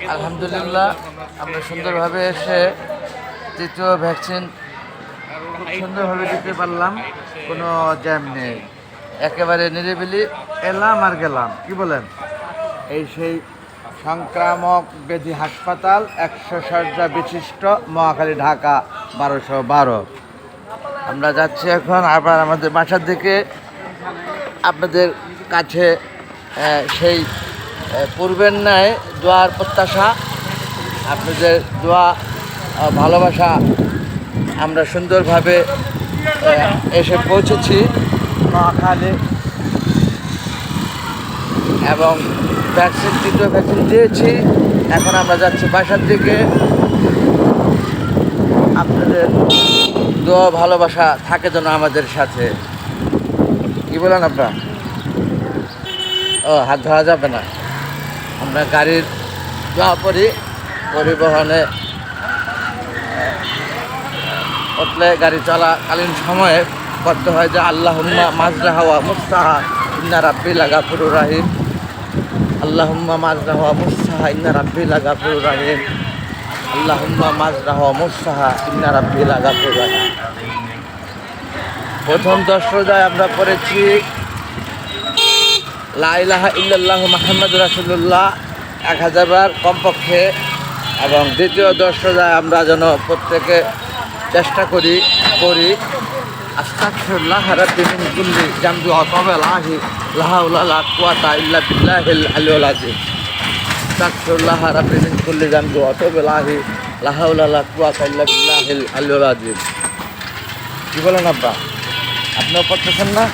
আলহামদুলিল্লাহ আমরা সুন্দরভাবে এসে তৃতীয় ভ্যাকসিন খুব সুন্দরভাবে দিতে পারলাম। কোনো জ্যাম নেই, একেবারে নিরিবিলি এলাম আর গেলাম। কি বলেন? এই সেই সংক্রামক ব্যাধি হাসপাতাল, 100 শয্যা বিশিষ্ট, মহাখালী, ঢাকা 1212। আমরা যাচ্ছি এখন আবার আমাদের বাসার দিকে। আপনাদের কাছে সেই পূর্বের ন্যায় দোয়ার প্রত্যাশা, আপনাদের দোয়া ভালোবাসা আমরা সুন্দরভাবে এসে পৌঁছেছি মহাখালী এবং তৃতীয় ভ্যাকসিন দিয়েছি। এখন আমরা যাচ্ছি বাসার দিকে। আপনাদের দোয়া ভালোবাসা থাকে যেন আমাদের সাথে। কি বলেন আপনারা? হাত ধরা যাবে না। আমরা গাড়ির দোয়া পড়ি, পরিবহনে উঠলে গাড়ি চলাকালীন সময়ে করতে হয় যে আল্লাহুম্মা মাজরাহা ওয়া মুরসাহা ইন্না রাব্বি লাগাফুরুর রাহিম। আল্লাহুম্মা মাজরাহা ওয়া মুরসাহা ইন্না রাব্বি লাগাফুরুর রাহিম। আল্লাহুম্মা মাজরাহা ওয়া মুরসাহা ইন্না রাব্বি লাগাফুরুর রাহিম। প্রথম 10 রোজায় আমরা পড়েছি লা ইলাহা ইল্লাল্লাহু মুহাম্মাদুর রাসূলুল্লাহ 1000 বার কমপক্ষে, এবং দ্বিতীয় 10 রোজায় আমরা যেন প্রত্যেকে চেষ্টা করি আস্তাগফিরুল্লাহ রাব্বি মিন কুল্লি জামবি ওয়া তাওবা লাহি লা হাওলা লা কুওয়াতা ইল্লা বিল্লাহিল আলিয়্যিল আযীম। আস্তাগফিরুল্লাহ রাব্বি মিন কুল্লি জামবি ওয়া তাওবা লাহি লা হাওলা লা কুওয়াতা ইল্লা বিল্লাহিল আলিয়্যিল আযীম। কি বলেন আব্বা? আপনিও পড়তেছেন না?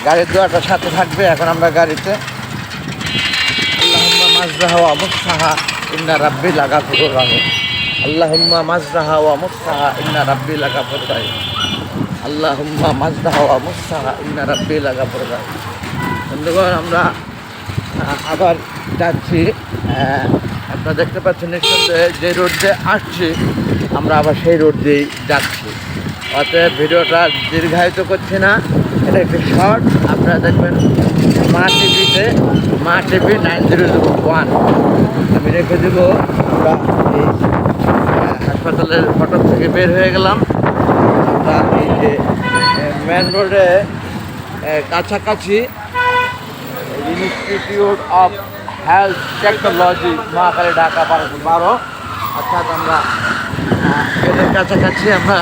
গাড়ির দোয়াটা সাথে থাকবে। এখন আমরা গাড়িতে আল্লাহুম্মা মাজরাহা ওয়া মুরসাহা ইন্না রাব্বি লাগাফুরুর রাহিম। আল্লাহুম্মা মাজরাহা ওয়া মুরসাহা ইন্না রাব্বি লাগাফুরুর রাহিম। আল্লাহুম্মা মাজরাহা ওয়া মুরসাহা ইন্না রাব্বি লাগাফুরুর রাহিম। বন্ধুগণ, আমরা আবার যাচ্ছি। আপনারা দেখতে পাচ্ছেন নিঃসন্দেহে যে রোড দিয়ে আসছি আমরা আবার সেই রোড দিয়েই যাচ্ছি। অতএব ভিডিওটা দীর্ঘায়িত করছি না, এটা একটি শর্ট। আপনারা দেখবেন মা টিভি 9001 আমি রেখে দেব। আমরা এই হাসপাতালের ফটক থেকে বের হয়ে গেলাম। আমরা এই যে মেন রোডে কাছাকাছি institute of health technology, Mohakhali, Dhaka 1212, অর্থাৎ আমরা এদের কাছাকাছি আমরা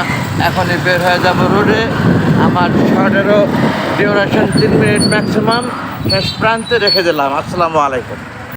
এখনই বের হয়ে যাব রোডে। আমার শর্টেরও ডিউরেশন 3 মিনিট ম্যাক্সিমাম। শেষ প্রান্তে রেখে দিলাম। আসসালামু আলাইকুম।